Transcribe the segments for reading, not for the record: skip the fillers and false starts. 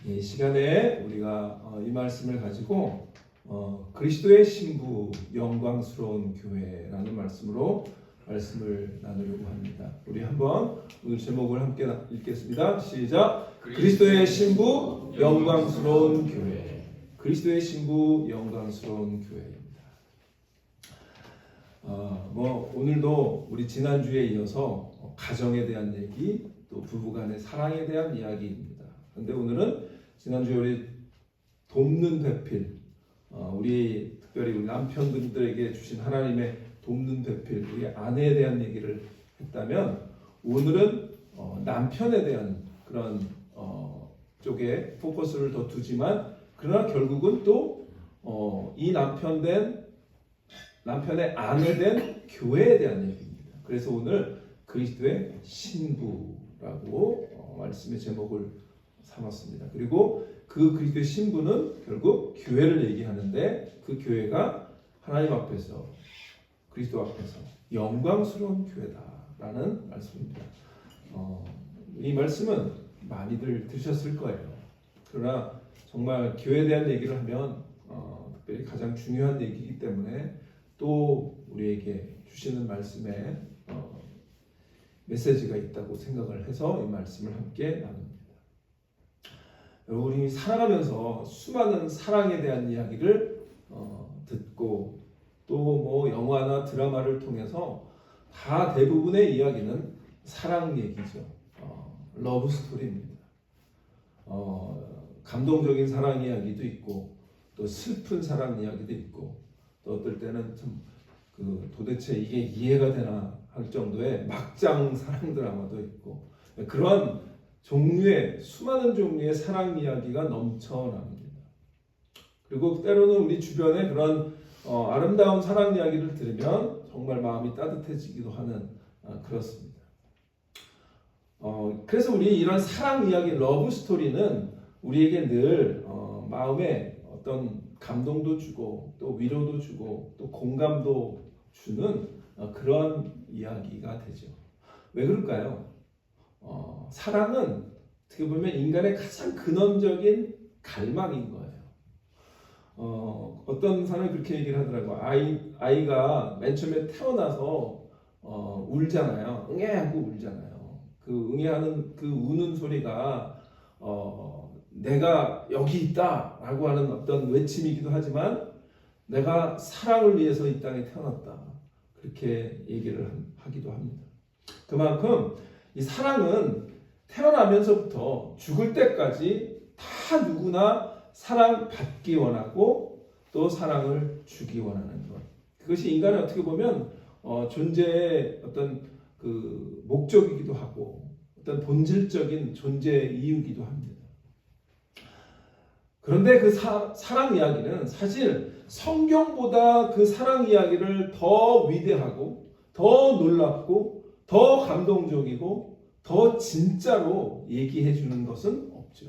이 시간에 우리가 이 말씀을 가지고 그리스도의 신부 영광스러운 교회라는 말씀으로 말씀을 나누려고 합니다. 우리 한번 오늘 제목을 함께 읽겠습니다. 시작. 그리스도의 신부 영광스러운 교회. 그리스도의 신부 영광스러운 교회입니다. 오늘도 우리 지난주에 이어서 가정에 대한 얘기, 또 부부간의 사랑에 대한 이야기입니다. 그런데 오늘은 지난주에 우리 돕는 배필, 특별히 우리 남편분들에게 주신 하나님의 돕는 배필, 우리 아내에 대한 얘기를 했다면, 오늘은 남편에 대한 그런 쪽에 포커스를 더 두지만, 그러나 결국은 또 이 남편의 아내 된 교회에 대한 얘기입니다. 그래서 오늘 그리스도의 신부라고 말씀의 제목을 삼았습니다. 그리고 그 그리스도의 신부는 결국 교회를 얘기하는데, 그 교회가 하나님 앞에서, 그리스도 앞에서 영광스러운 교회다라는 말씀입니다. 이 말씀은 많이들 들으셨을 거예요. 그러나 정말 교회에 대한 얘기를 하면 특별히 가장 중요한 얘기이기 때문에 또 우리에게 주시는 말씀에 메시지가 있다고 생각을 해서 이 말씀을 함께 나눕니다. 우리 살아가면서 수많은 사랑에 대한 이야기를 듣고 또 영화나 드라마를 통해서 다 대부분의 이야기는 사랑 얘기죠. 러브 스토리입니다. 감동적인 사랑 이야기도 있고 또 슬픈 사랑 이야기도 있고 또 어떨 때는 참 도대체 이게 이해가 되나 할 정도의 막장 사랑 드라마도 있고, 그런 수많은 종류의 사랑 이야기가 넘쳐납니다. 그리고 때로는 우리 주변에 그런 아름다운 사랑 이야기를 들으면 정말 마음이 따뜻해지기도 하는 그렇습니다. 그래서 우리 이런 사랑 이야기, 러브 스토리는 우리에게 늘 마음에 어떤 감동도 주고 또 위로도 주고 또 공감도 주는 그런 이야기가 되죠. 왜 그럴까요? 사랑은 어떻게 보면 인간의 가장 근원적인 갈망인 거예요. 어떤 사람이 그렇게 얘기를 하더라고요. 아이가 맨 처음에 태어나서 울잖아요. 응애 하고 울잖아요. 그 응애하는 그 우는 소리가 내가 여기 있다 라고 하는 어떤 외침이기도 하지만, 내가 사랑을 위해서 이 땅에 태어났다, 그렇게 얘기를 하기도 합니다. 그만큼 이 사랑은 태어나면서부터 죽을 때까지 다 누구나 사랑받기 원하고 또 사랑을 주기 원하는 것, 그것이 인간의 어떻게 보면 존재의 어떤 그 목적이기도 하고 어떤 본질적인 존재 이유이기도 합니다. 그런데 그 사랑 이야기는 사실 성경보다 그 사랑 이야기를 더 위대하고 더 놀랍고 더 감동적이고 더 진짜로 얘기해 주는 것은 없죠.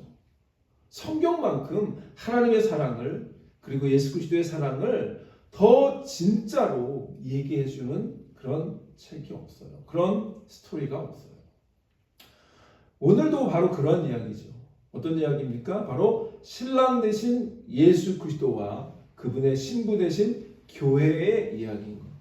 성경만큼 하나님의 사랑을, 그리고 예수 그리스도의 사랑을 더 진짜로 얘기해 주는 그런 책이 없어요. 그런 스토리가 없어요. 오늘도 바로 그런 이야기죠. 어떤 이야기입니까? 바로 신랑 되신 예수 그리스도와 그분의 신부 되신 교회의 이야기인 거예요.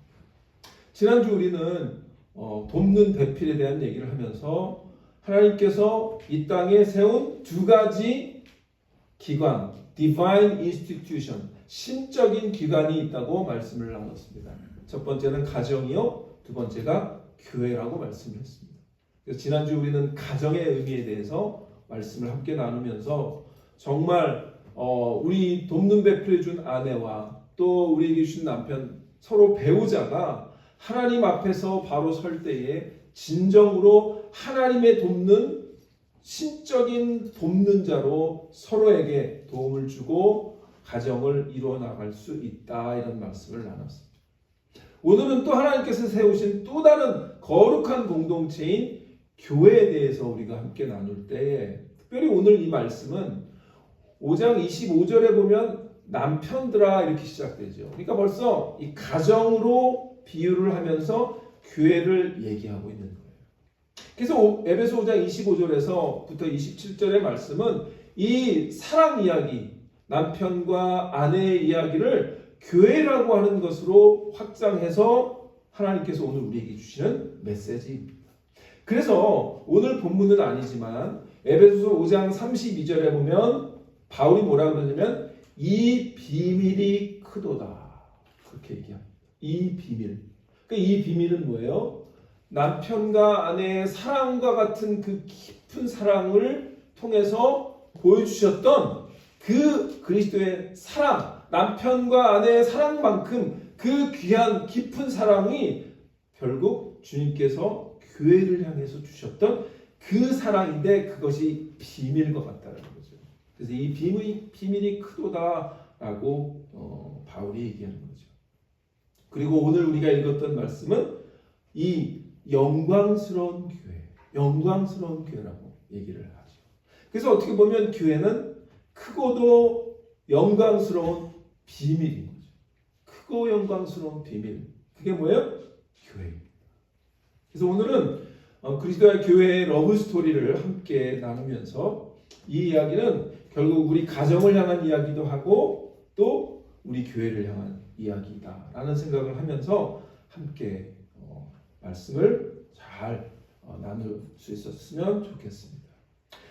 지난주 우리는 돕는 배필에 대한 얘기를 하면서 하나님께서 이 땅에 세운 두 가지 기관, Divine Institution, 신적인 기관이 있다고 말씀을 나눴습니다. 첫 번째는 가정이요, 두 번째가 교회라고 말씀을 했습니다. 그래서 지난주 우리는 가정의 의미에 대해서 말씀을 함께 나누면서 정말 우리 돕는 배필해 준 아내와 또 우리에게 주신 남편, 서로 배우자가 하나님 앞에서 바로 설 때에 진정으로 하나님의 돕는 신적인 돕는 자로 서로에게 도움을 주고 가정을 이루어 나갈 수 있다, 이런 말씀을 나눴습니다. 오늘은 또 하나님께서 세우신 또 다른 거룩한 공동체인 교회에 대해서 우리가 함께 나눌 때에, 특별히 오늘 이 말씀은 5장 25절에 보면 남편들아 이렇게 시작되죠. 그러니까 벌써 이 가정으로 비유를 하면서 교회를 얘기하고 있는 거예요. 그래서 에베소 5장 25절에서부터 27절의 말씀은 이 사랑 이야기, 남편과 아내의 이야기를 교회라고 하는 것으로 확장해서 하나님께서 오늘 우리에게 주시는 메시지입니다. 그래서 오늘 본문은 아니지만 에베소서 5장 32절에 보면 바울이 뭐라 그러냐면 이 비밀이 크도다. 그렇게 얘기합니다. 이 비밀. 이 비밀은 뭐예요? 남편과 아내의 사랑과 같은 그 깊은 사랑을 통해서 보여주셨던 그 그리스도의 사랑, 남편과 아내의 사랑만큼 그 귀한 깊은 사랑이 결국 주님께서 교회를 향해서 주셨던 그 사랑인데 그것이 비밀인 것 같다는 거죠. 그래서 이 비밀이 크도다라고 바울이 얘기하는 거죠. 그리고 오늘 우리가 읽었던 말씀은 이 영광스러운 교회라고 얘기를 하죠. 그래서 어떻게 보면 교회는 크고도 영광스러운 비밀인 거죠. 크고 영광스러운 비밀. 그게 뭐예요? 교회입니다. 그래서 오늘은 그리스도의 교회의 러브 스토리를 함께 나누면서 이 이야기는 결국 우리 가정을 향한 이야기도 하고 또 우리 교회를 향한 이야기다라는 생각을 하면서 함께 말씀을 잘 나눌 수 있었으면 좋겠습니다.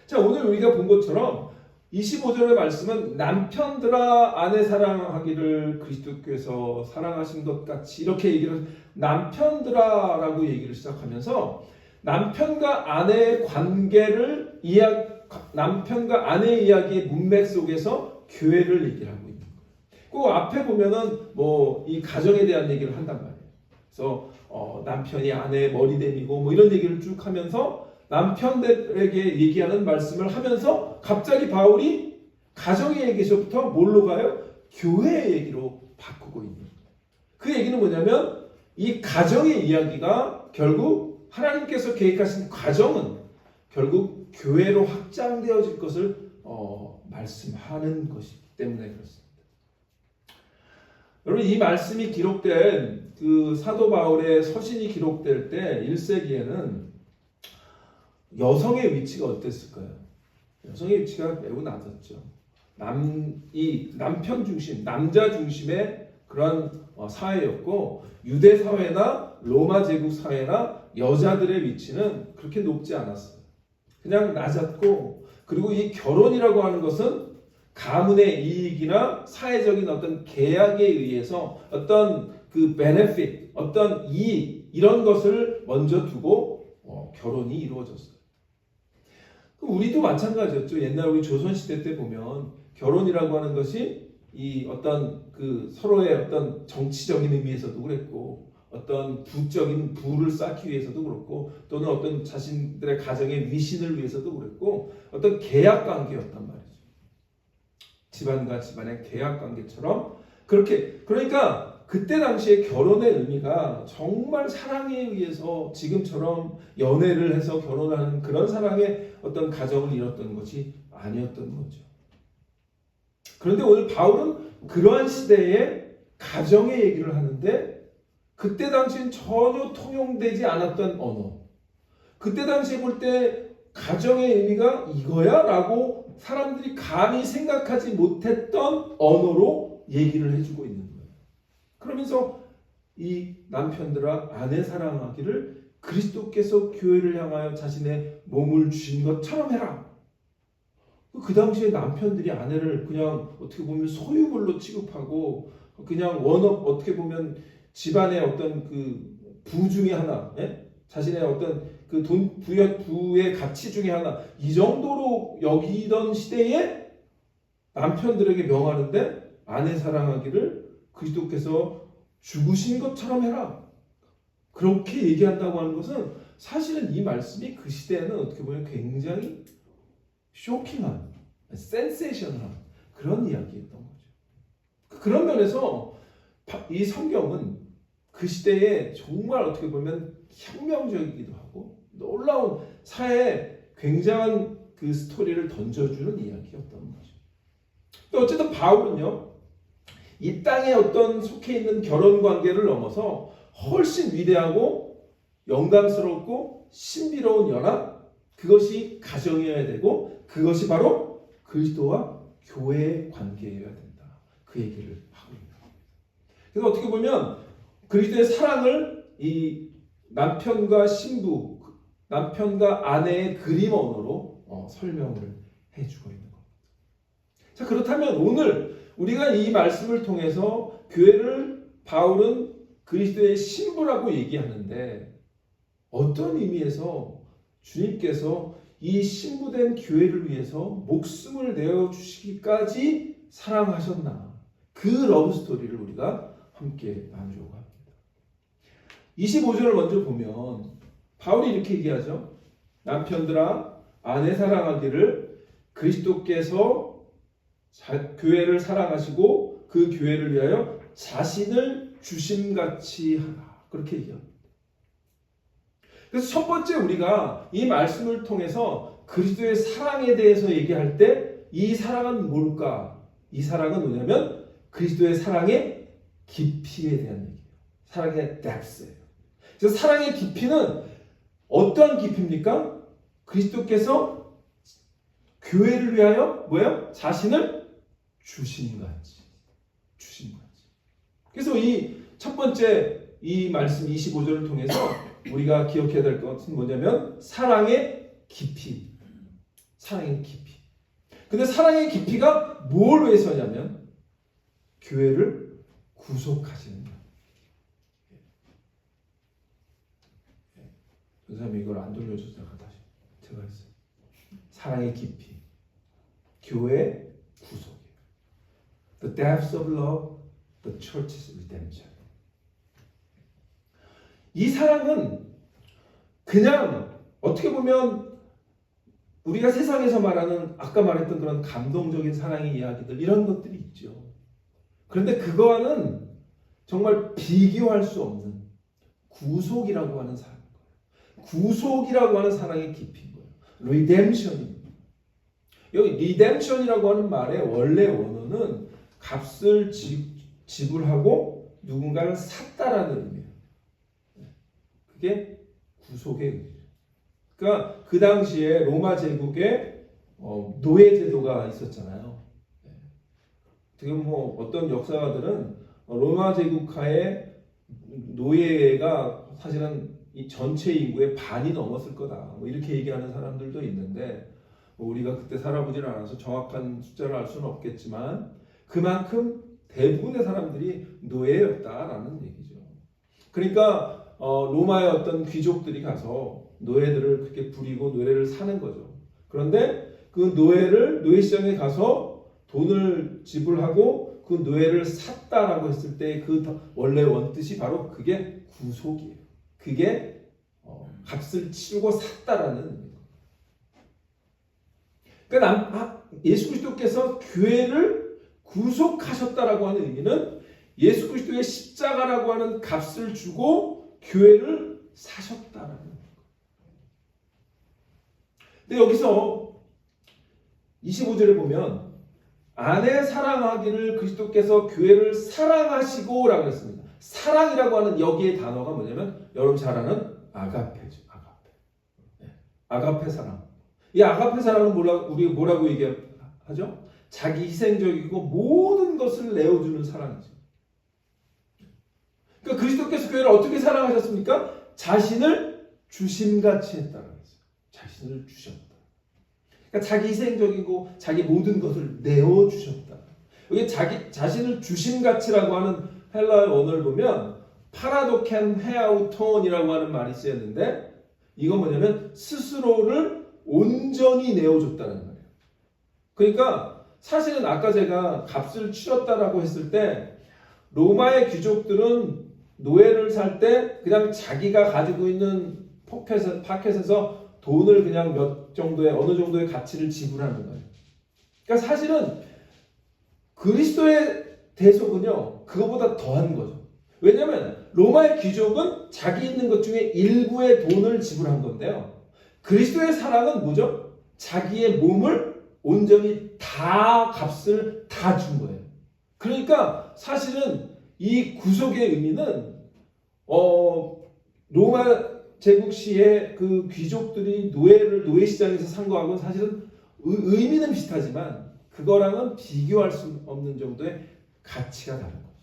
자, 오늘 우리가 본 것처럼 25절의 말씀은 남편들아 아내 사랑하기를 그리스도께서 사랑하신 것 같이 이렇게 얘기를 남편들아라고 얘기를 시작하면서 남편과 아내의 관계를 남편과 아내의 이야기의 문맥 속에서 교회를 얘기를 하고 있는 거예요. 그 앞에 보면은 이 가정에 대한 얘기를 한단 말이에요. 그래서 남편이 아내의 머리대미고 이런 얘기를 쭉 하면서 남편들에게 얘기하는 말씀을 하면서 갑자기 바울이 가정의 얘기에서부터 뭘로 가요? 교회의 얘기로 바꾸고 있는 거예요. 그 얘기는 뭐냐면 이 가정의 이야기가 결국 하나님께서 계획하신 가정은 결국 교회로 확장되어질 것을 말씀하는 것이기 때문에 그렇습니다. 여러분, 이 말씀이 기록된 그 사도 바울의 서신이 기록될 때 1세기에는 여성의 위치가 어땠을까요? 여성의 위치가 매우 낮았죠. 남편 중심, 남자 중심의 그런 사회였고 유대 사회나 로마 제국 사회나 여자들의 위치는 그렇게 높지 않았어요. 그냥 낮았고, 그리고 이 결혼이라고 하는 것은 가문의 이익이나 사회적인 어떤 계약에 의해서 어떤 그 베네핏, 어떤 이익 이런 것을 먼저 두고 결혼이 이루어졌어요. 우리도 마찬가지였죠. 옛날 우리 조선시대 때 보면 결혼이라고 하는 것이 이 어떤 그 서로의 어떤 정치적인 의미에서도 그랬고 어떤 부적인 부를 쌓기 위해서도 그렇고 또는 어떤 자신들의 가정의 위신을 위해서도 그랬고 어떤 계약 관계였단 말이죠. 집안과 집안의 계약 관계처럼 그렇게 그러니까 그때 당시에 결혼의 의미가 정말 사랑에 의해서 지금처럼 연애를 해서 결혼하는 그런 사랑의 어떤 가정을 이뤘던 것이 아니었던 거죠. 그런데 오늘 바울은 그러한 시대에 가정의 얘기를 하는데 그때 당시엔 전혀 통용되지 않았던 언어. 그때 당시에 볼 때 가정의 의미가 이거야? 라고 사람들이 감히 생각하지 못했던 언어로 얘기를 해주고 있는 거예요. 그러면서 이 남편들아 아내 사랑하기를 그리스도께서 교회를 향하여 자신의 몸을 주신 것처럼 해라. 그 당시에 남편들이 아내를 그냥 어떻게 보면 소유물로 취급하고 그냥 어떻게 보면 집안의 어떤 그 부 중에 하나, 자신의 어떤 그 부의 가치 중에 하나 이 정도로 여기던 시대에 남편들에게 명하는데 아내 사랑하기를 그리스도께서 죽으신 것처럼 해라. 그렇게 얘기한다고 하는 것은 사실은 이 말씀이 그 시대에는 어떻게 보면 굉장히 쇼킹한, 센세이셔널한 그런 이야기였던 거죠. 그런 면에서 이 성경은 그 시대에 정말 어떻게 보면 혁명적이기도 하고 놀라운 사회에 굉장한 그 스토리를 던져주는 이야기였던 거죠. 또 어쨌든 바울은요, 이 땅에 어떤 속해 있는 결혼 관계를 넘어서 훨씬 위대하고 영광스럽고 신비로운 연합, 그것이 가정이어야 되고 그것이 바로 그리스도와 교회의 관계여야 된다. 그 얘기를 하고 있는 겁니다. 그래서 어떻게 보면 그리스도의 사랑을 이 남편과 신부, 남편과 아내의 그림 언어로 설명을 해주고 있는 겁니다. 자, 그렇다면 오늘 우리가 이 말씀을 통해서 교회를 바울은 그리스도의 신부라고 얘기하는데 어떤 의미에서 주님께서 이 신부된 교회를 위해서 목숨을 내어주시기까지 사랑하셨나, 그 러브스토리를 우리가 함께 나누려고 합니다. 25절을 먼저 보면 바울이 이렇게 얘기하죠. 남편들아 아내 사랑하기를 그리스도께서 교회를 사랑하시고 그 교회를 위하여 자신을 주심같이 하라. 그렇게 얘기합니다. 그래서 첫 번째 우리가 이 말씀을 통해서 그리스도의 사랑에 대해서 얘기할 때 이 사랑은 뭘까? 이 사랑은 뭐냐면 그리스도의 사랑의 깊이에 대한 얘기예요. 사랑의 depth예요. 그래서 사랑의 깊이는 어떠한 깊이입니까? 그리스도께서 교회를 위하여 뭐예요? 자신을 주심같이. 그래서 이 첫 번째 이 말씀 25절을 통해서 우리가 기억해야 될 것은 뭐냐면 사랑의 깊이. 사랑의 깊이. 근데 사랑의 깊이가 뭘 위해서냐면 교회를 구속하시는 거예요. 선생님이 이걸 안 돌려줘서 제가 했어요. 사랑의 깊이. 교회 구속이에요. The depths of love, the church's redemption. 이 사랑은 그냥 어떻게 보면 우리가 세상에서 말하는 아까 말했던 그런 감동적인 사랑의 이야기들 이런 것들이 있죠. 그런데 그거와는 정말 비교할 수 없는 구속이라고 하는 사랑. 구속이라고 하는 사랑의 깊이인 거예요. 리뎀션입니다. 여기 리뎀션이라고 하는 말의 원래 원어는 값을 지불하고 누군가를 샀다라는 의미예요. 그게 구속의 의미예요. 그러니까 그 당시에 로마 제국에 노예 제도가 있었잖아요. 지금 어떤 역사가들은 로마 제국 하에 노예가 사실은 이 전체 인구의 반이 넘었을 거다. 이렇게 얘기하는 사람들도 있는데 우리가 그때 살아보질 않아서 정확한 숫자를 알 수는 없겠지만 그만큼 대부분의 사람들이 노예였다라는 얘기죠. 그러니까 로마의 어떤 귀족들이 가서 노예들을 그렇게 부리고 노예를 사는 거죠. 그런데 그 노예 시장에 가서 돈을 지불하고 그 노예를 샀다라고 했을 때 그 원래 원뜻이 바로 그게 구속이에요. 그게 값을 치르고 샀다라는 의미입니다. 그러니까 예수 그리스도께서 교회를 구속하셨다라고 하는 의미는 예수 그리스도의 십자가라고 하는 값을 주고 교회를 사셨다라는 거예요. 근데 여기서 25절에 보면 아내 사랑하기를 그리스도께서 교회를 사랑하시고 라고 했습니다. 사랑이라고 하는 여기의 단어가 뭐냐면 여러분 잘 아는 아가페죠. 아가페. 네. 아가페 사랑. 이 아가페 사랑은 우리가 뭐라고 얘기하죠? 자기 희생적이고 모든 것을 내어주는 사랑이죠. 그러니까 그리스도께서 교회를 어떻게 사랑하셨습니까? 자신을 주심같이 했다고 했어요. 자신을 주셨다. 그러니까 자기 희생적이고 자기 모든 것을 내어주셨다. 여기 자신을 주심같이라고 하는 헬라어 원어를 보면 파라도켄 헤아우톤이라고 하는 말이 쓰였는데 이건 뭐냐면 스스로를 온전히 내어줬다는 말이에요. 그러니까 사실은 아까 제가 값을 치렀다라고 했을 때 로마의 귀족들은 노예를 살 때 그냥 자기가 가지고 있는 파켓에서 돈을 그냥 어느 정도의 가치를 지불하는 거예요. 그러니까 사실은 그리스도의 대속은요, 그거보다 더한 거죠. 왜냐하면 로마의 귀족은 자기 있는 것 중에 일부의 돈을 지불한 건데요. 그리스도의 사랑은 뭐죠? 자기의 몸을 온전히 다 값을 다 준 거예요. 그러니까 사실은 이 구속의 의미는 로마 제국 시에 그 귀족들이 노예 시장에서 산 거하고는 사실은 의미는 비슷하지만 그거랑은 비교할 수 없는 정도의 가치가 다른 거죠.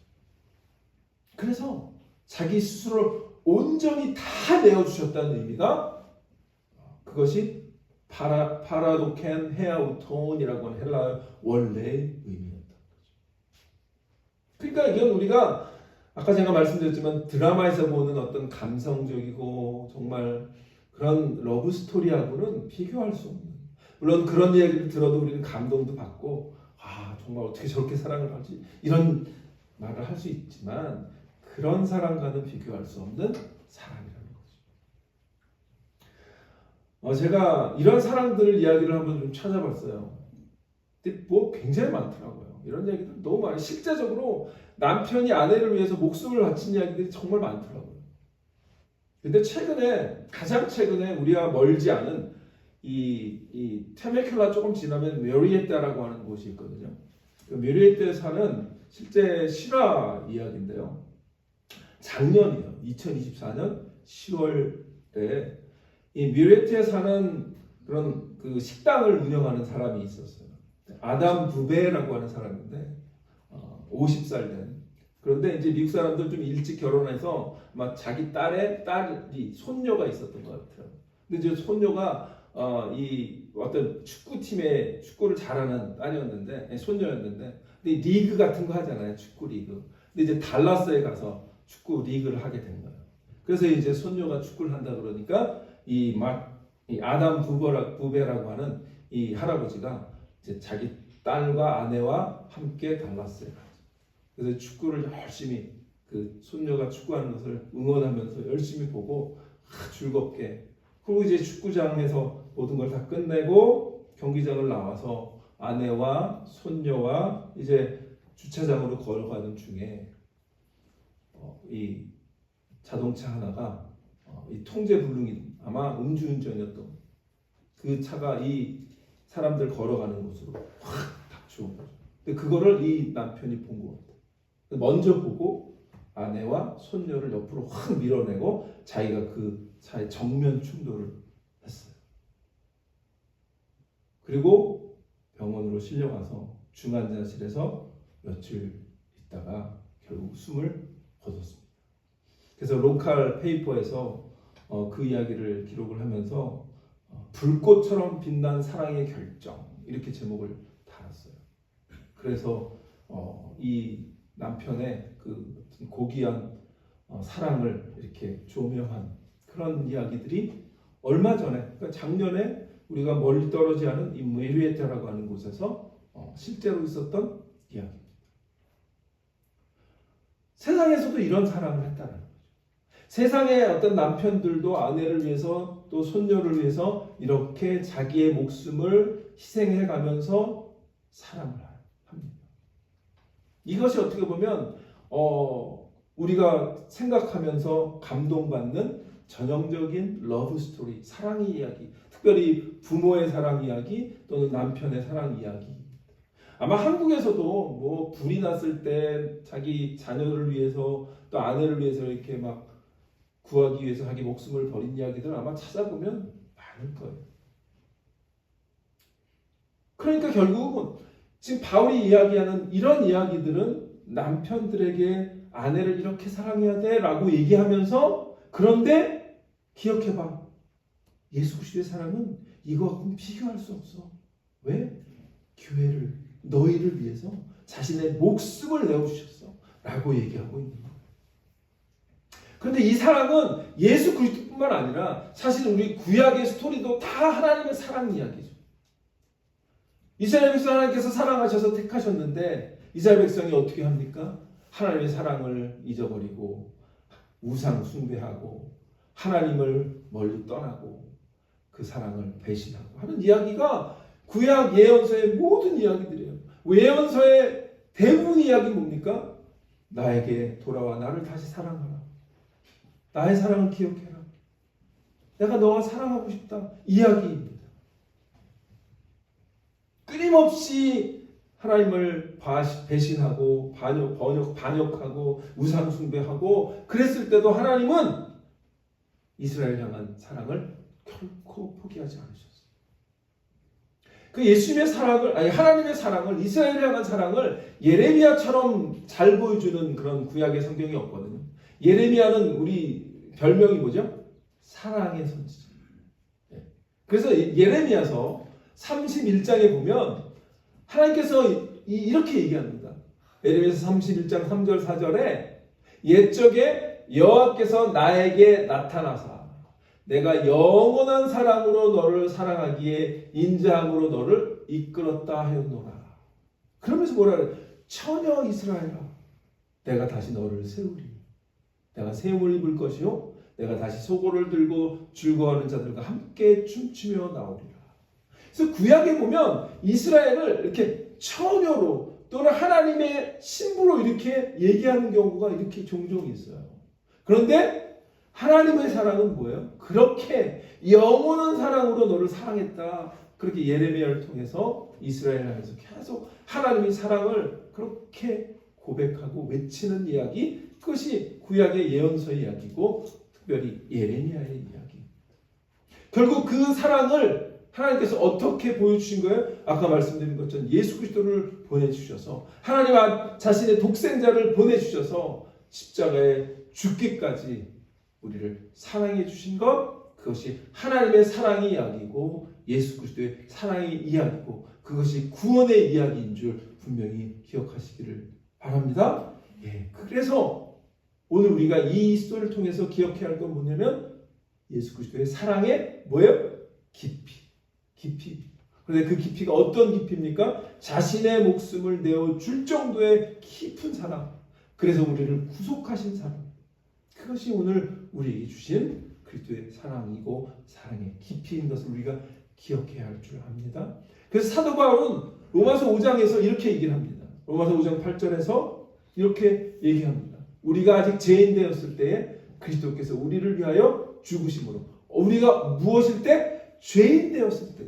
그래서 자기 스스로를 온전히 다 내어주셨다는 의미가 그것이 파라도켄 헤아우톤이라고 하는 헬라어 원래의 의미였다. 그러니까 이건 우리가 아까 제가 말씀드렸지만 드라마에서 보는 어떤 감성적이고 정말 그런 러브 스토리하고는 비교할 수 없는, 물론 그런 얘기를 들어도 우리는 감동도 받고 정말 어떻게 저렇게 사랑을 하지 이런 말을 할 수 있지만 그런 사랑과는 비교할 수 없는 사랑이라는 거죠. 제가 이런 사랑들 이야기를 한번 좀 찾아봤어요. 근데 뭐 굉장히 많더라고요. 이런 얘기들 너무 많아요. 실제적으로 남편이 아내를 위해서 목숨을 바친 이야기들이 정말 많더라고요. 근데 가장 최근에 우리가 멀지 않은 이 테메큘라 조금 지나면 메리에타라고 하는 곳이 있거든요. 그 메리에타에 사는 실제 실화 이야기인데요. 작년이요. 2024년 10월에 이 메리에타에 사는 그런 그 식당을 운영하는 사람이 있었어요. 아담 부베라고 하는 사람인데 50살 된. 그런데 이제 미국 사람들 좀 일찍 결혼해서 막 자기 딸이 손녀가 있었던 것 같아요. 근데 이제 손녀가 이 어떤 축구팀에 축구를 잘하는 딸이었는데 손녀였는데, 근데 리그 같은 거 하잖아요. 축구 리그. 근데 이제 달라스에 가서 축구 리그를 하게 된 거예요. 그래서 이제 손녀가 축구를 한다 그러니까 이 아담 부베라고 하는 이 할아버지가 이제 자기 딸과 아내와 함께 달라스에 가죠. 그래서 축구를 열심히 그 손녀가 축구하는 것을 응원하면서 열심히 보고 즐겁게, 그리고 이제 축구장에서 모든 걸 다 끝내고 경기장을 나와서 아내와 손녀와 이제 주차장으로 걸어가는 중에 이 자동차 하나가 이 통제불능이 아마 음주운전이었던 그 차가 이 사람들 걸어가는 곳으로 확 닥쳐온 거죠. 근데 그거를 이 남편이 본 것 같아요. 먼저 보고 아내와 손녀를 옆으로 확 밀어내고 자기가 그 차에 정면 충돌을 했어요. 그리고 병원으로 실려가서 중환자실에서 며칠 있다가 결국 숨을 거뒀습니다. 그래서 로컬 페이퍼에서 그 이야기를 기록을 하면서 불꽃처럼 빛난 사랑의 결정 이렇게 제목을 달았어요. 그래서 이 남편의 그 고귀한 사랑을 이렇게 조명한 그런 이야기들이 얼마 전에, 그러니까 작년에 우리가 멀리 떨어지지 않은 이 메리에타라고 하는 곳에서 실제로 있었던 이야기입니다. 세상에서도 이런 사랑을 했다는 거죠. 세상의 어떤 남편들도 아내를 위해서 또 손녀를 위해서 이렇게 자기의 목숨을 희생해 가면서 사랑을 합니다. 이것이 어떻게 보면 우리가 생각하면서 감동받는 전형적인 러브 스토리, 사랑 이야기, 특별히 부모의 사랑 이야기 또는 남편의 사랑 이야기. 아마 한국에서도 뭐 불이 났을 때 자기 자녀를 위해서 또 아내를 위해서 이렇게 막 구하기 위해서 자기 목숨을 버린 이야기들 아마 찾아보면 많을 거예요. 그러니까 결국은 지금 바울이 이야기하는 이런 이야기들은 남편들에게 아내를 이렇게 사랑해야 돼 라고 얘기하면서, 그런데 기억해봐, 예수 그리스도의 사랑은 이거하고는 비교할 수 없어. 왜? 교회를, 너희를 위해서 자신의 목숨을 내어주셨어 라고 얘기하고 있는 거예요. 그런데 이 사랑은 예수 그리스도뿐만 아니라 사실 우리 구약의 스토리도 다 하나님의 사랑 이야기죠. 이스라엘 백성 하나님께서 사랑하셔서 택하셨는데 이스라엘 백성이 어떻게 합니까? 하나님의 사랑을 잊어버리고 우상 숭배하고 하나님을 멀리 떠나고 그 사랑을 배신하고 하는 이야기가 구약 예언서의 모든 이야기들이에요. 예언서의 대부분 이야기 뭡니까? 나에게 돌아와 나를 다시 사랑하라. 나의 사랑을 기억해라. 내가 너와 사랑하고 싶다. 이야기입니다. 끊임없이 하나님을 배신하고 반역하고 우상 숭배하고 그랬을 때도 하나님은 이스라엘 향한 사랑을 결코 포기하지 않으셨어요. 그 예수님의 사랑을, 아니 하나님의 사랑을, 이스라엘을 향한 사랑을 예레미야처럼 잘 보여주는 그런 구약의 성경이 없거든요. 예레미야는 우리 별명이 뭐죠? 사랑의 선지자. 그래서 예레미야서 31장에 보면 하나님께서 이렇게 얘기합니다. 예레미야서 31장 3절 4절에 옛적에 여호와께서 나에게 나타나사 내가 영원한 사랑으로 너를 사랑하기에 인자함으로 너를 이끌었다 하였노라. 그러면서 뭐라 그래? 처녀 이스라엘아, 내가 다시 너를 세우리. 내가 새 옷을 입을 것이요 내가 다시 소고를 들고 즐거워하는 자들과 함께 춤추며 나오리라. 그래서 구약에 보면 이스라엘을 이렇게 처녀로 또는 하나님의 신부로 이렇게 얘기하는 경우가 이렇게 종종 있어요. 그런데 하나님의 사랑은 뭐예요? 그렇게 영원한 사랑으로 너를 사랑했다. 그렇게 예레미야를 통해서 이스라엘을 향해서 계속 하나님의 사랑을 그렇게 고백하고 외치는 이야기, 그것이 구약의 예언서의 이야기고 특별히 예레미야의 이야기. 결국 그 사랑을 하나님께서 어떻게 보여주신 거예요? 아까 말씀드린 것처럼 예수 그리스도를 보내주셔서 하나님 자신의 독생자를 보내주셔서 십자가에 죽기까지 우리를 사랑해 주신 것, 그것이 하나님의 사랑의 이야기고 예수 그리스도의 사랑의 이야기고 그것이 구원의 이야기인 줄 분명히 기억하시기를 바랍니다. 예, 그래서 오늘 우리가 이 스토리를 통해서 기억해야 할 건 뭐냐면 예수 그리스도의 사랑의 뭐예요? 깊이. 그런데 그 깊이가 어떤 깊이입니까? 자신의 목숨을 내어 줄 정도의 깊은 사랑. 그래서 우리를 구속하신 사랑. 그것이 오늘 우리에게 주신 그리스도의 사랑이고 사랑의 깊이인 것을 우리가 기억해야 할 줄 압니다. 그래서 사도 바울은 로마서 5장에서 이렇게 얘기를 합니다. 로마서 5장 8절에서 이렇게 얘기합니다. 우리가 아직 죄인 되었을 때에 그리스도께서 우리를 위하여 죽으심으로, 우리가 무엇일 때? 죄인 되었을 때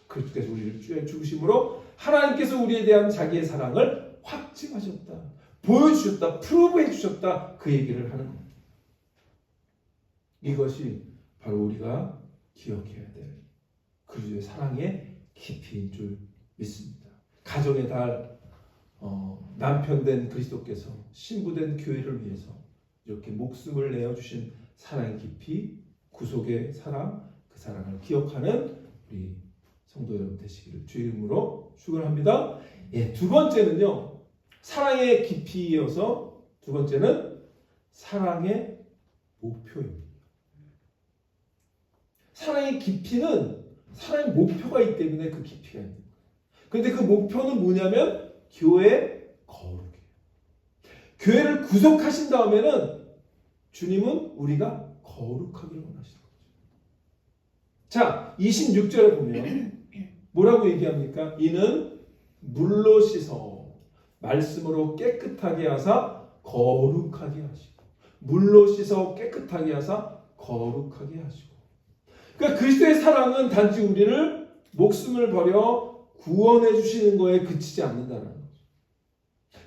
그리스도께서 우리를 위하여 죽으심으로 하나님께서 우리에 대한 자기의 사랑을 확증하셨다, 보여주셨다, 프루브해 주셨다, 그 얘기를 하는 겁니다. 이것이 바로 우리가 기억해야 될 그리스도의 사랑의 깊이인 줄 믿습니다. 가정의 달, 남편된 그리스도께서 신부된 교회를 위해서 이렇게 목숨을 내어주신 사랑의 깊이, 구속의 사랑, 그 사랑을 기억하는 우리 성도 여러분 되시기를 주의 이름으로 축원합니다. 예, 두 번째는요, 사랑의 깊이이어서 두 번째는 사랑의 목표입니다. 사랑의 깊이는 사랑의 목표가 있기 때문에 그 깊이가 있는 거예요. 그런데 그 목표는 뭐냐면 교회 거룩이에요. 교회를 구속하신 다음에는 주님은 우리가 거룩하기를 원하시는 거죠. 자, 26절에 보면 뭐라고 얘기합니까? 이는 물로 씻어 말씀으로 깨끗하게 하사 거룩하게 하시고, 물로 씻어 깨끗하게 하사 거룩하게 하시고. 그러니까 그리스도의 사랑은 단지 우리를 목숨을 버려 구원해 주시는 거에 그치지 않는다는 거죠.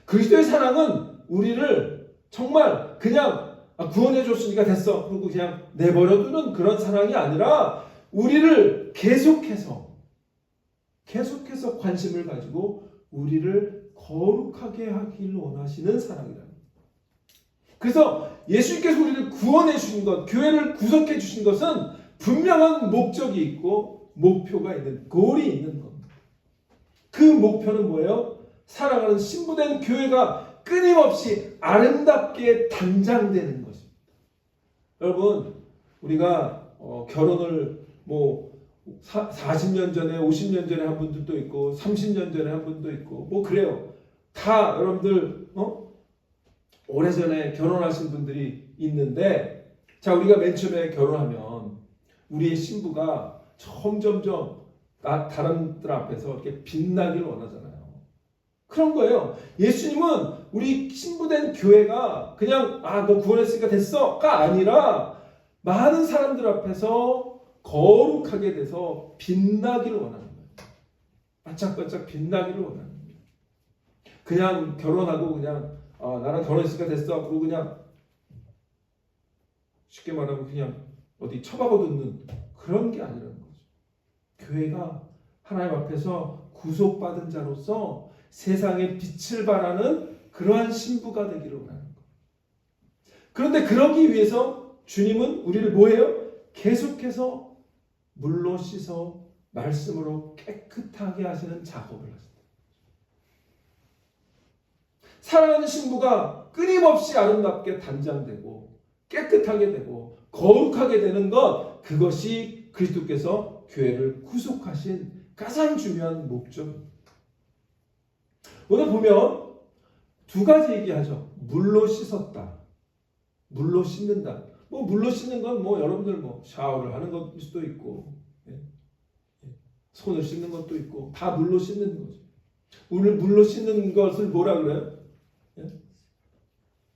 그리스도의 사랑은 우리를 정말 그냥 구원해 줬으니까 됐어, 그리고 그냥 내버려두는 그런 사랑이 아니라 우리를 계속해서 관심을 가지고 우리를 거룩하게 하기를 원하시는 사랑이다. 그래서 예수님께서 우리를 구원해 주신 것, 교회를 구속해 주신 것은 분명한 목적이 있고 목표가 있는, 골이 있는 겁니다. 그 목표는 뭐예요? 사랑하는 신부된 교회가 끊임없이 아름답게 단장되는 것입니다. 여러분, 우리가 결혼을 40년 전에, 50년 전에 한 분들도 있고 30년 전에 한 분도 있고 그래요. 다 여러분들 오래전에 결혼하신 분들이 있는데, 자, 우리가 맨 처음에 결혼하면 우리의 신부가 점점점 다른들 앞에서 이렇게 빛나기를 원하잖아요. 그런 거예요. 예수님은 우리 신부된 교회가 그냥 너 구원했으니까 됐어가 아니라 많은 사람들 앞에서 거룩하게 돼서 빛나기를 원하는 거예요. 반짝반짝 빛나기를 원하는 거예요. 그냥 결혼하고 그냥 나는 결혼했으니까 됐어, 그리고 그냥 쉽게 말하면 그냥 어디 처박아 둔는 그런 게 아니라는 거죠. 교회가 하나님 앞에서 구속받은 자로서 세상에 빛을 발하는 그러한 신부가 되기를 원하는 거예요. 그런데 그러기 위해서 주님은 우리를 뭐해요? 계속해서 물로 씻어 말씀으로 깨끗하게 하시는 작업을 하십니다. 사랑하는 신부가 끊임없이 아름답게 단장되고 깨끗하게 되고 거룩하게 되는 것, 그것이 그리스도께서 교회를 구속하신 가장 중요한 목적입니다. 오늘 보면 두 가지 얘기하죠. 물로 씻었다. 물로 씻는다. 물로 씻는 건 여러분들 샤워를 하는 것일 수도 있고, 손을 씻는 것도 있고, 다 물로 씻는 거죠. 오늘 물로 씻는 것을 뭐라 그래요?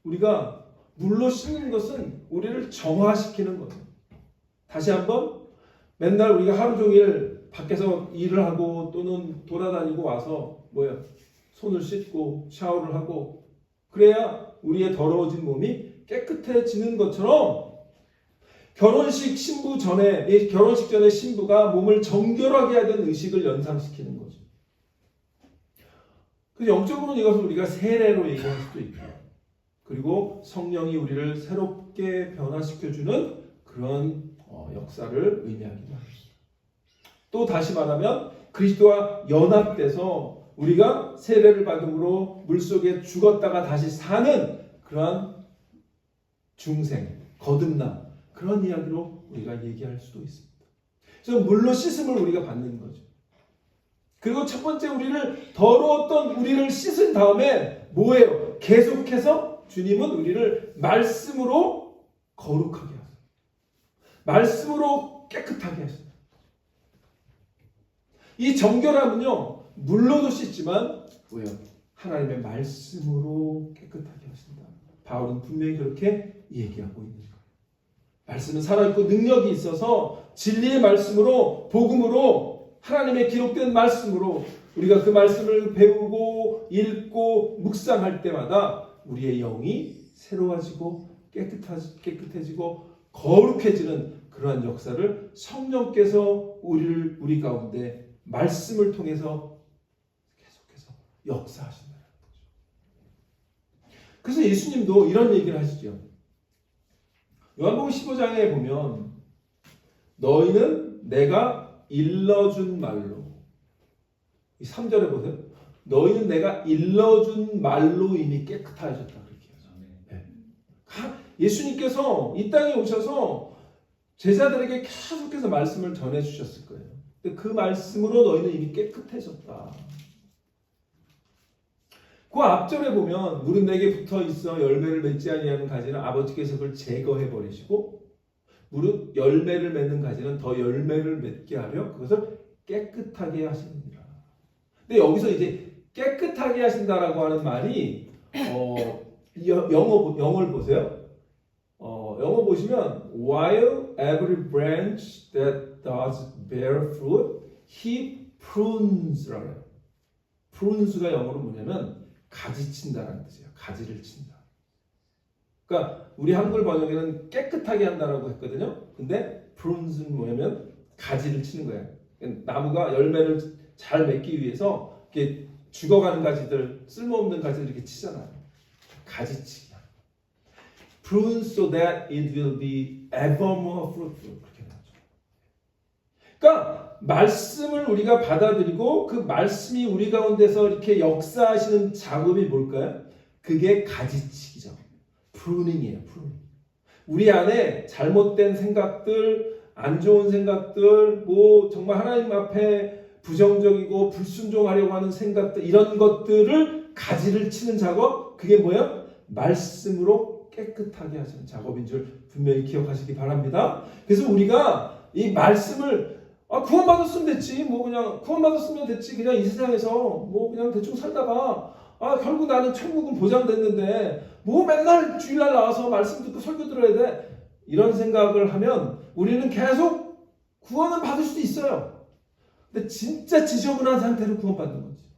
우리가 물로 씻는 것은 우리를 정화시키는 거죠. 다시 한번, 맨날 우리가 하루 종일 밖에서 일을 하고 또는 돌아다니고 와서 손을 씻고 샤워를 하고 그래야 우리의 더러워진 몸이 깨끗해지는 것처럼 결혼식 전에 신부가 몸을 정결하게 하던 의식을 연상시키는 거죠. 그래서 영적으로는 이것을 우리가 세례로 얘기할 수도 있고, 그리고 성령이 우리를 새롭게 변화시켜주는 그런 역사를 의미하기도 합니다. 또 다시 말하면 그리스도와 연합돼서 우리가 세례를 받음으로 물속에 죽었다가 다시 사는 그러한 중생, 거듭남, 그런 이야기로 우리가 얘기할 수도 있습니다. 그래서 물로 씻음을 우리가 받는 거죠. 그리고 첫 번째, 더러웠던 우리를 씻은 다음에 뭐예요? 계속해서 주님은 우리를 말씀으로 거룩하게 하세요. 말씀으로 깨끗하게 하세요. 이 정결함은요, 물로도 씻지만 하나님의 말씀으로 깨끗하게 하신다. 바울은 분명히 그렇게 얘기하고 있는 거예요. 말씀은 살아있고 능력이 있어서 진리의 말씀으로, 복음으로, 하나님의 기록된 말씀으로 우리가 그 말씀을 배우고 읽고 묵상할 때마다 우리의 영이 새로워지고 깨끗해지고 거룩해지는 그러한 역사를 성령께서 우리 가운데 말씀을 통해서 계속해서 역사하신다는 거죠. 그래서 예수님도 이런 얘기를 하시죠. 요한복음 15장에 보면 너희는 내가 일러준 말로, 이 3절에 보세요. 너희는 내가 일러준 말로 이미 깨끗하셨다. 그렇게 하죠. 네. 예수님께서 이 땅에 오셔서 제자들에게 계속해서 말씀을 전해주셨을 거예요. 그 말씀으로 너희는 이미 깨끗해졌다. 그 앞절에 보면 물은 내게 붙어 있어 열매를 맺지 아니하는 가지는 아버지께서 그걸 제거해 버리시고 무릇 열매를 맺는 가지는 더 열매를 맺게 하려 그것을 깨끗하게 하십니다. 근데 여기서 이제 깨끗하게 하신다라고 하는 말이 영어를 보세요. 영어 보시면 while every branch that does bear fruit, he prunes라고 해요. prunes가 영어로 뭐냐면 가지친다라는 뜻이에요. 가지를 친다. 그러니까 우리 한글 번역에는 깨끗하게 한다라고 했거든요. 근데 prunes는 뭐냐면 가지를 치는 거예요. 나무가 열매를 잘 맺기 위해서 이렇게 죽어가는 가지들, 쓸모없는 가지들 이렇게 치잖아요. 가지치기. prune so that it will be ever more fruitful. 그렇게 나오죠. 그러니까 말씀을 우리가 받아들이고 그 말씀이 우리 가운데서 이렇게 역사하시는 작업이 뭘까요? 그게 가지치기죠. 프루닝이에요. 프루닝. 우리 안에 잘못된 생각들, 안 좋은 생각들, 정말 하나님 앞에 부정적이고 불순종하려고 하는 생각들, 이런 것들을 가지를 치는 작업, 그게 뭐예요? 말씀으로 깨끗하게 하시는 작업인 줄 분명히 기억하시기 바랍니다. 그래서 우리가 이 말씀을 구원받았으면 됐지, 그냥 구원받았으면 됐지, 그냥 이 세상에서 그냥 대충 살다가 결국 나는 천국은 보장됐는데 맨날 주일날 나와서 말씀 듣고 설교 들어야 돼, 이런 생각을 하면 우리는 계속 구원은 받을 수도 있어요. 근데 진짜 지저분한 상태로 구원받는 거지.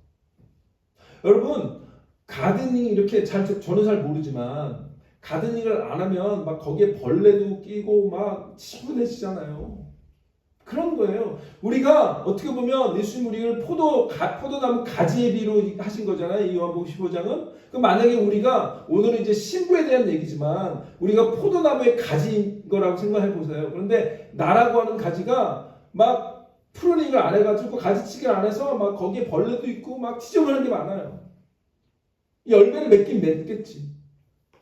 여러분, 가드닝 이렇게 저는 잘 모르지만 가드닝을 안 하면 거기에 벌레도 끼고 지저분해지잖아요. 그런 거예요. 우리가 어떻게 보면 예수님 우리를 포도나무 가지의 비로 하신 거잖아요. 이 요한복음 15장은. 그럼 만약에 우리가 오늘은 이제 신부에 대한 얘기지만 우리가 포도나무의 가지인 거라고 생각해 보세요. 그런데 나라고 하는 가지가 막 프루닝을 안 해가지고 가지치기를 안 해서 막 거기에 벌레도 있고 막 지저분한 게 많아요. 열매를 맺긴 맺겠지.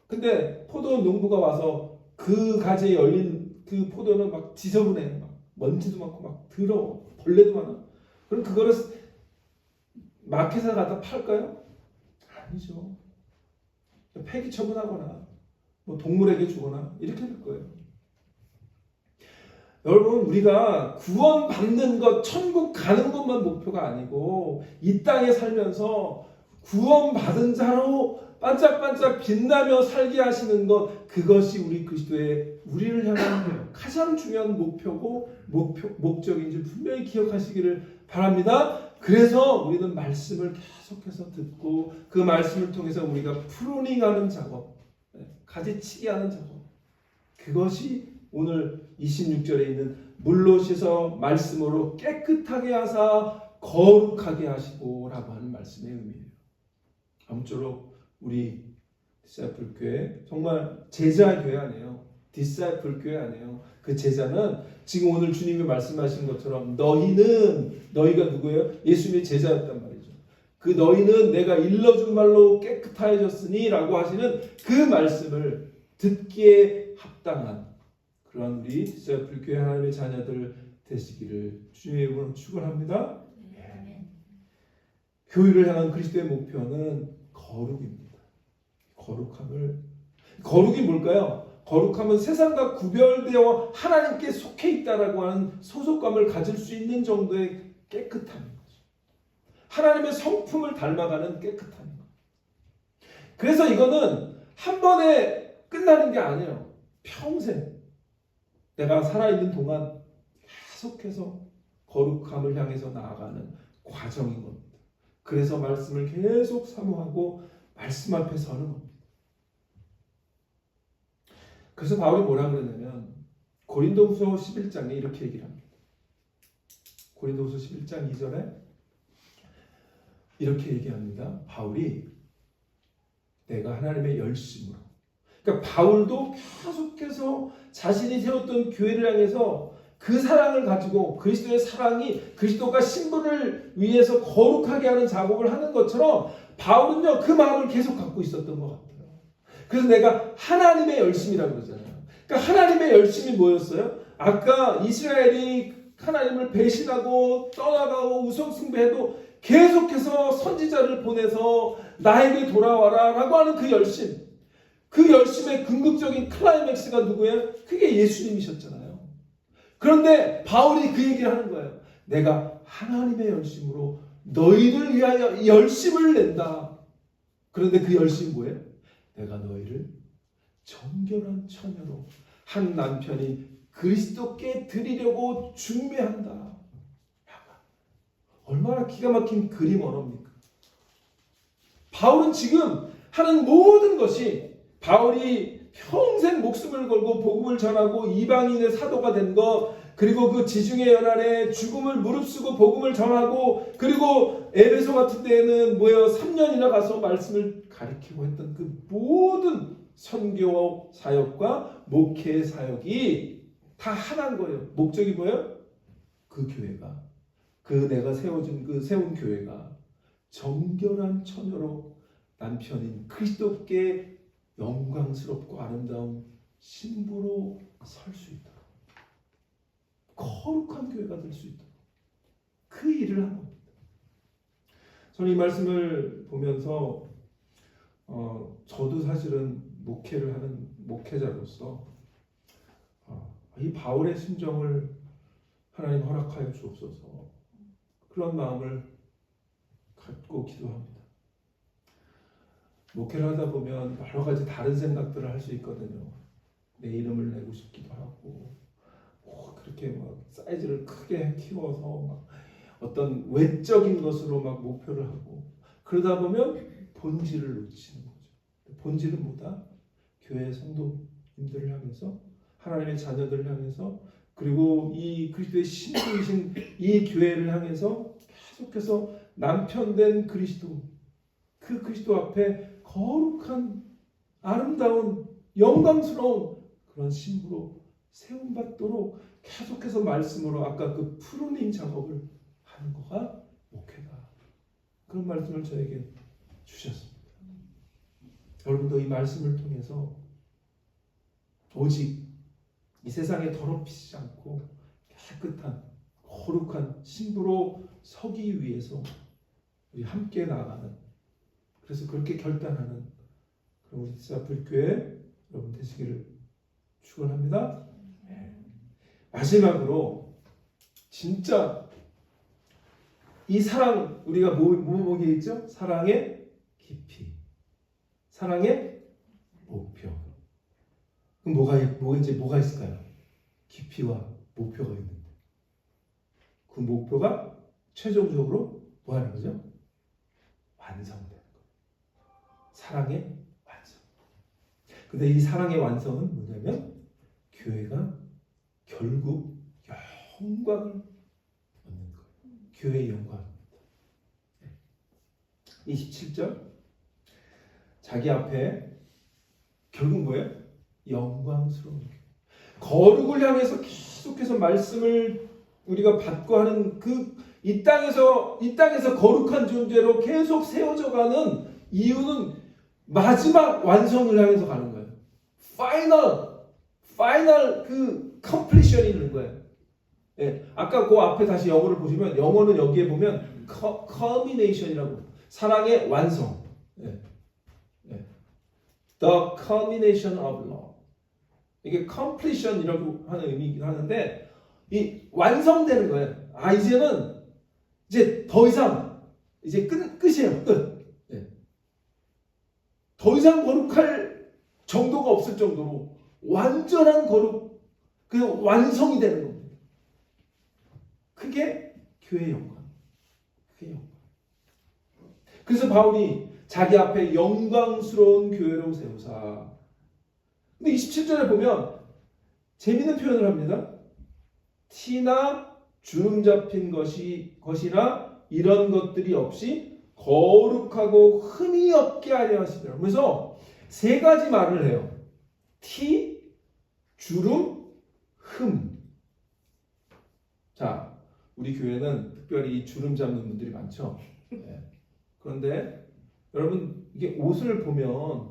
근데 포도 농부가 와서 그 가지에 열린 그 포도는 막 지저분해. 막 먼지도 많고 막 더러워. 벌레도 많아. 그럼 그거를 마켓에 갖다 팔까요? 아니죠. 폐기 처분하거나 뭐 동물에게 주거나 이렇게 될 거예요. 여러분, 우리가 구원받는 것, 천국 가는 것만 목표가 아니고 이 땅에 살면서 구원받은 자로 반짝반짝 빛나며 살게 하시는 것, 그것이 우리 그리스도의 우리를 향한 가장 중요한 목표고 목적인지 분명히 기억하시기를 바랍니다. 그래서 우리는 말씀을 계속해서 듣고 그 말씀을 통해서 우리가 프루닝하는 작업, 가지치기 하는 작업, 그것이 오늘 26절에 있는 물로 씻어 말씀으로 깨끗하게 하사 거룩하게 하시고 라고 하는 말씀의 의미예요. 아무쪼록 우리 디사이플 교회, 정말 제자 교회 아니에요. 디사이플 교회 아니에요. 그 제자는 지금 오늘 주님이 말씀하신 것처럼 너희가 누구예요? 예수님의 제자였단 말이죠. 그 너희는 내가 일러준 말로 깨끗해졌으니 라고 하시는 그 말씀을 듣기에 합당한 그런 우리 디사이플 교회 하나님의 자녀들 되시기를 주님의 이름으로 축원합니다. 교회를 향한 그리스도의 목표는 거룩입니다. 거룩이 뭘까요? 거룩함은 세상과 구별되어 하나님께 속해 있다라고 하는 소속감을 가질 수 있는 정도의 깨끗함인 거죠. 하나님의 성품을 닮아가는 깨끗함인 거죠. 그래서 이거는 한 번에 끝나는 게 아니에요. 평생 내가 살아있는 동안 계속해서 거룩함을 향해서 나아가는 과정인 겁니다. 그래서 말씀을 계속 사모하고 말씀 앞에 서는 겁니다. 그래서 바울이 뭐라 그러냐면 고린도후서 11장에 이렇게 얘기를 합니다. 고린도후서 11장 2절에 이렇게 얘기합니다. 바울이 내가 하나님의 열심으로, 그러니까 바울도 계속해서 자신이 세웠던 교회를 향해서 그 사랑을 가지고 그리스도의 사랑이 그리스도가 신부를 위해서 거룩하게 하는 작업을 하는 것처럼 바울은요 그 마음을 계속 갖고 있었던 것 같아요. 그래서 내가 하나님의 열심이라고 그러잖아요. 그러니까 하나님의 열심이 뭐였어요? 아까 이스라엘이 하나님을 배신하고 떠나가고 우상숭배해도 계속해서 선지자를 보내서 나에게 돌아와라 라고 하는 그 열심, 그 열심의 궁극적인 클라이맥스가 누구예요? 그게 예수님이셨잖아요. 그런데 바울이 그 얘기를 하는 거예요. 내가 하나님의 열심으로 너희를 위하여 열심을 낸다. 그런데 그 열심이 뭐예요? 내가 너희를 정결한 처녀로 한 남편이 그리스도께 드리려고 중매한다. 얼마나 기가 막힌 그림 언어입니까? 바울은 지금 하는 모든 것이 바울이 평생 목숨을 걸고 복음을 전하고 이방인의 사도가 된 것, 그리고 그 지중해 연안에 죽음을 무릅쓰고 복음을 전하고, 그리고 에베소 같은 데에는 3년이나 가서 말씀을 가르치고 했던 그 모든 선교 사역과 목회 사역이 다 하나인 거예요. 목적이 뭐예요? 그 교회가, 내가 세운 교회가 정결한 처녀로 남편인 그리스도께 영광스럽고 아름다운 신부로 설 수 있도록, 거룩한 교회가 될 수 있도록 그 일을 한 겁니다. 저는 이 말씀을 보면서 저도 사실은 목회를 하는 목회자로서 이 바울의 심정을 하나님 허락하여 주옵소서, 그런 마음을 갖고 기도합니다. 목회를 하다 보면 여러 가지 다른 생각들을 할 수 있거든요. 내 이름을 내고 싶기도 하고, 그렇게 막 사이즈를 크게 키워서 막 어떤 외적인 것으로 막 목표를 하고, 그러다 보면 본질을 놓치는 거죠. 본질은 뭐다? 교회 성도님들을 향해서, 하나님의 자녀들을 향해서 그리고 이 그리스도의 신부이신 이 교회를 향해서 계속해서 남편된 그리스도, 그 그리스도 앞에 거룩한 아름다운 영광스러운 그런 신부로 세움받도록 계속해서 말씀으로 아까 그 프루닝 작업을 하는 거가 목회다. 그런 말씀을 저에게 주셨습니다. 여러분도 이 말씀을 통해서 오직 이 세상에 더럽히지 않고 깨끗한 거룩한 신부로 서기 위해서 우리 함께 나아가는, 그래서 그렇게 결단하는 그런 우리 디사플교회 여러분 되시기를 축원합니다. 마지막으로 진짜 이 사랑, 우리가 뭐 얘기했죠? 사랑의 깊이, 사랑의 목표. 그럼 뭐가 있을까요? 깊이와 목표가 있는데 그 목표가 최종적으로 뭐 하는 거죠? 완성되는 거예요. 사랑의 완성. 근데 이 사랑의 완성은 뭐냐면 교회가 결국 영광을 얻는 거예요. 교회의 영광입니다. 27절 자기 앞에 결국 뭐예요? 영광스러운 교회. 거룩을 향해서 계속해서 말씀을 우리가 받고 하는 그 이 땅에서 거룩한 존재로 계속 세워져 가는 이유는 마지막 완성을 향해서 가는 거예요. 파이널 그 컴플리션이 있는 거예요. 예, 아까 그 앞에 다시 영어를 보시면 영어는 여기에 보면 culmination이라고, 사랑의 완성. 예. 예. The culmination of love. 이게 completion이라고 하는 의미이긴 하는데 이 완성되는 거예요. 이제 더 이상 이제 끝이에요. 끝. 예. 더 이상 거룩할 정도가 없을 정도로 완전한 거룩, 그 완성이 되는 겁니다. 그게 교회의 영광. 그게 영광. 그래서 바울이 자기 앞에 영광스러운 교회로 세우사. 근데 27절에 보면 재미있는 표현을 합니다. 티나 주름 잡힌 것이나 이런 것들이 없이 거룩하고 흠이 없게 하려 하시더라. 그래서 세 가지 말을 해요. 티, 주름, 흠. 자, 우리 교회는 특별히 이 주름 잡는 분들이 많죠. 네. 그런데 여러분, 이게 옷을 보면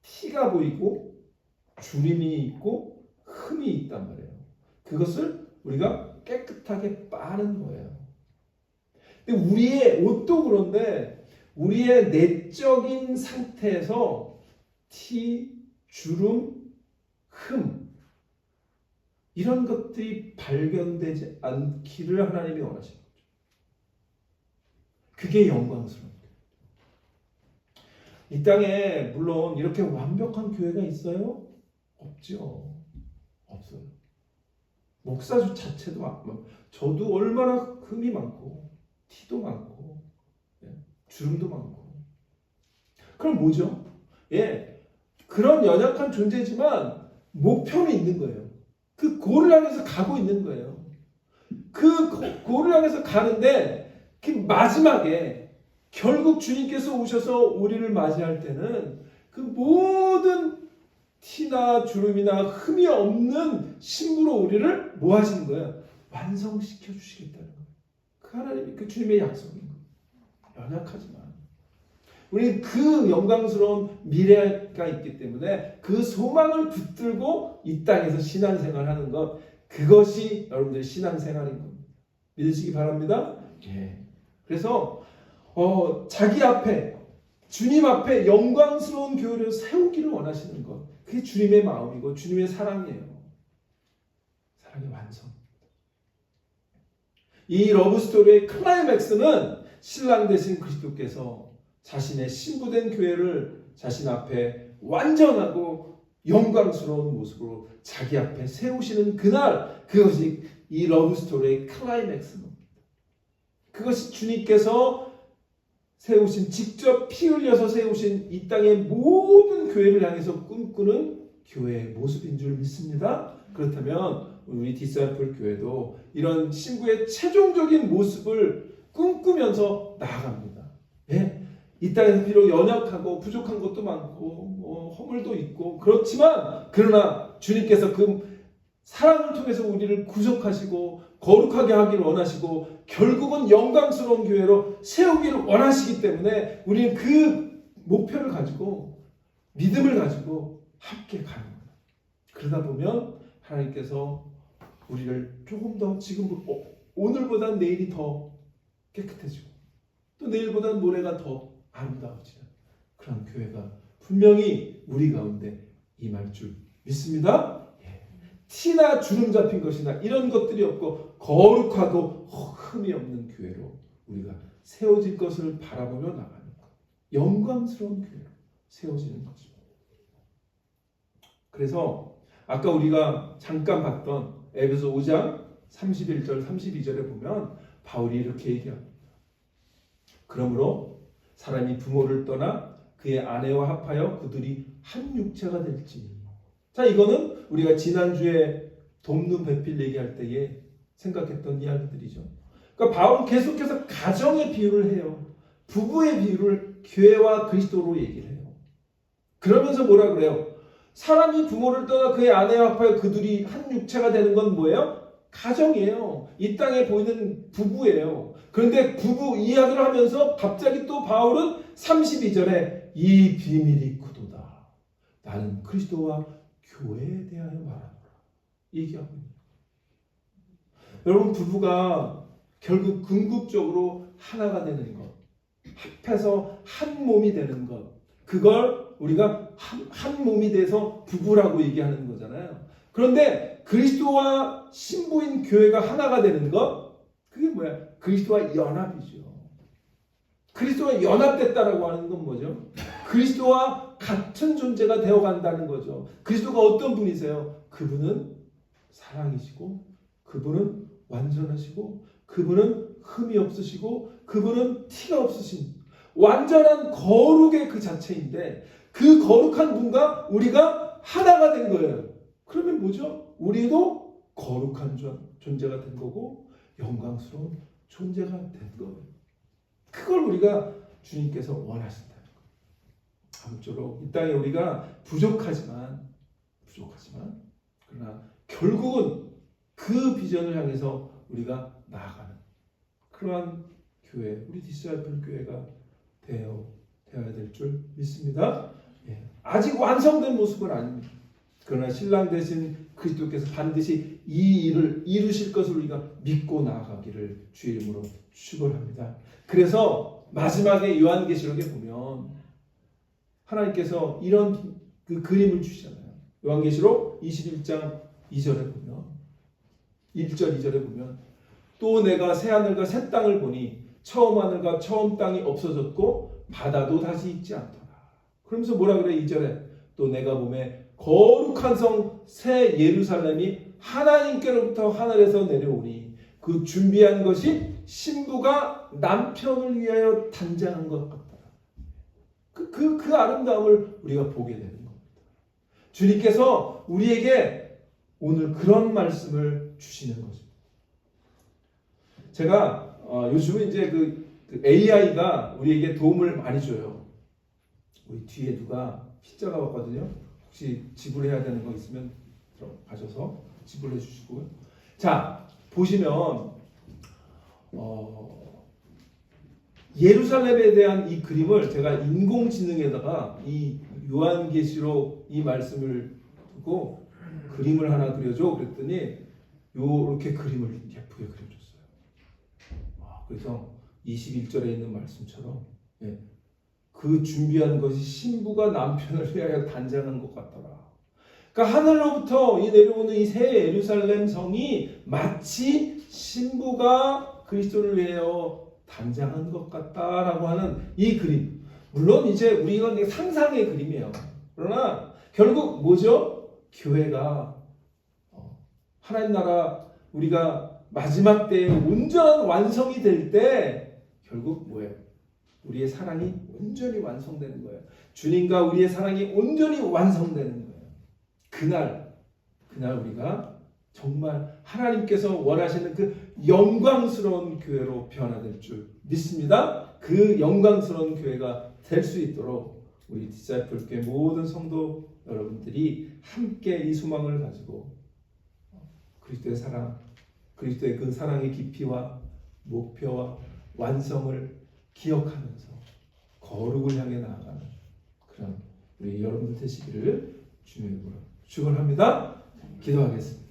티가 보이고 주름이 있고 흠이 있단 말이에요. 그것을 우리가 깨끗하게 빠는 거예요. 근데 우리의 옷도 그런데 우리의 내적인 상태에서 티, 주름, 흠 이런 것들이 발견되지 않기를 하나님이 원하시는 거죠. 그게 영광스러운 거예요. 이 땅에 물론 이렇게 완벽한 교회가 있어요? 없죠. 없어요. 목사 자체도 저도 얼마나 흠이 많고 티도 많고 주름도 많고. 그럼 뭐죠? 예, 그런 연약한 존재지만 목표는 있는 거예요. 그 고를 향해서 가고 있는 거예요. 그 고를 향해서 가는데 그 마지막에 결국 주님께서 오셔서 우리를 맞이할 때는 그 모든 티나 주름이나 흠이 없는 신부로 우리를 뭐 하시는 거예요? 완성시켜 주시겠다는 거예요. 그 하나님이, 그 주님의 약속인 거예요. 연약하지만 우리는 그 영광스러운 미래가 있기 때문에 그 소망을 붙들고 이 땅에서 신앙생활을 하는 것, 그것이 여러분들의 신앙생활인 겁니다. 믿으시기 바랍니다. 예. 그래서 자기 앞에, 주님 앞에 영광스러운 교회를 세우기를 원하시는 것, 그게 주님의 마음이고 주님의 사랑이에요. 사랑의 완성. 이 러브스토리의 클라이맥스는 신랑 되신 그리스도께서 자신의 신부된 교회를 자신 앞에 완전하고 영광스러운 모습으로 자기 앞에 세우시는 그날, 그것이 이 러브스토리의 클라이맥스입니다. 그것이 주님께서 세우신, 직접 피 흘려서 세우신 이 땅의 모든 교회를 향해서 꿈꾸는 교회의 모습인 줄 믿습니다. 그렇다면 우리 디사이플 교회도 이런 신부의 최종적인 모습을 꿈꾸면서 나아갑니다. 예? 이 땅에서 비록 연약하고 부족한 것도 많고 허물도 있고 그렇지만 그러나 주님께서 그 사랑을 통해서 우리를 구속하시고 거룩하게 하기를 원하시고 결국은 영광스러운 교회로 세우기를 원하시기 때문에 우리는 그 목표를 가지고 믿음을 가지고 함께 가는 거예요. 그러다 보면 하나님께서 우리를 조금 더 지금 오늘보다 내일이 더 깨끗해지고 또 내일보다 모레가 더 아름다워지는 그런 교회가 분명히 우리 가운데 임할 줄 믿습니다. 티나 주름 잡힌 것이나 이런 것들이 없고 거룩하고 흠이 없는 교회로 우리가 세워질 것을 바라보며 나가는 것. 영광스러운 교회로 세워지는 거죠. 그래서 아까 우리가 잠깐 봤던 에베소 5장 31절 32절에 보면 바울이 이렇게 얘기합니다. 그러므로 사람이 부모를 떠나 그의 아내와 합하여 그들이 한 육체가 될지. 자, 이거는 우리가 지난주에 돕는 배필 얘기할 때에 생각했던 이야기들이죠. 그러니까 바울은 계속해서 가정의 비유를 해요. 부부의 비유를 교회와 그리스도로 얘기를 해요. 그러면서 뭐라 그래요? 사람이 부모를 떠나 그의 아내와 합하여 그들이 한 육체가 되는 건 뭐예요? 가정이에요. 이 땅에 보이는 부부예요. 그런데 부부 이야기를 하면서 갑자기 또 바울은 32절에 이 비밀이 구도다. 나는 그리스도와 교회에 대하여 말하노라. 얘기하고 있는 거예요. 여러분 부부가 결국 궁극적으로 하나가 되는 것, 합해서 한 몸이 되는 것, 그걸 우리가 한 몸이 돼서 부부라고 얘기하는 거잖아요. 그런데 그리스도와 신부인 교회가 하나가 되는 것, 그게 뭐야? 그리스도와 연합이죠. 그리스도와 연합됐다라고 하는 건 뭐죠? 그리스도와 같은 존재가 되어간다는 거죠. 그리스도가 어떤 분이세요? 그분은 사랑이시고 그분은 완전하시고 그분은 흠이 없으시고 그분은 티가 없으신 완전한 거룩의 그 자체인데 그 거룩한 분과 우리가 하나가 된 거예요. 그러면 뭐죠? 우리도 거룩한 존재가 된 거고 영광스러운 존재가 된 거예요. 그걸 우리가 주님께서 원하신다는 거예요. 아무쪼록 이 땅에 우리가 부족하지만 그러나 결국은 그 비전을 향해서 우리가 나아가는 그러한 교회, 우리 디사이플 교회가 되어야 될 줄 믿습니다. 아직 완성된 모습은 아닙니다. 그러나 신랑 되신 그리스도께서 반드시 이 일을 이루실 것을 우리가 믿고 나아가기를 주의 이름으로 축원합니다. 그래서 마지막에 요한계시록에 보면 하나님께서 이런 그 그림을 주시잖아요. 요한계시록 21장 2절에 보면 1절 2절에 보면 또 내가 새 하늘과 새 땅을 보니 처음 하늘과 처음 땅이 없어졌고 바다도 다시 있지 않더라. 그러면서 뭐라 그래? 2절에 또 내가 보매 거룩한 성 새 예루살렘이 하나님께로부터 하늘에서 내려오니 그 준비한 것이 신부가 남편을 위하여 단장한 것 같더라. 그 아름다움을 우리가 보게 되는 겁니다. 주님께서 우리에게 오늘 그런 말씀을 주시는 거죠. 제가 요즘은 이제 그 AI가 우리에게 도움을 많이 줘요. 우리 뒤에 누가 피자가 왔거든요. 혹시 지불해야 되는 거 있으면 가셔서 지불해 주시고요. 자, 보시면 예루살렘에 대한 이 그림을 제가 인공지능에다가 이 요한계시록 이 말씀을 두고 그림을 하나 그려줘 그랬더니 요렇게 그림을 예쁘게 그려줬어요. 그래서 21절에 있는 말씀처럼 그 준비한 것이 신부가 남편을 위하여 단장한 것 같더라. 그러니까 하늘로부터 내려오는 이 새 예루살렘 성이 마치 신부가 그리스도를 위하여 단장한 것 같다라고 하는 이 그림. 물론 이제 우리가 상상의 그림이에요. 그러나 결국 뭐죠? 교회가 하나님 나라 우리가 마지막 때에 온전한 완성이 될 때 결국 뭐예요? 우리의 사랑이 온전히 완성되는 거예요. 주님과 우리의 사랑이 온전히 완성되는 거예요. 그날 그날 우리가 정말 하나님께서 원하시는 그 영광스러운 교회로 변화될 줄 믿습니다. 그 영광스러운 교회가 될 수 있도록 우리 디사이플 교회 모든 성도 여러분들이 함께 이 소망을 가지고 그리스도의 사랑, 그리스도의 그 사랑의 깊이와 목표와 완성을 기억하면서 거룩을 향해 나아가는 그런 우리 여러분들 되시기를 주님으로 축원합니다. 기도하겠습니다.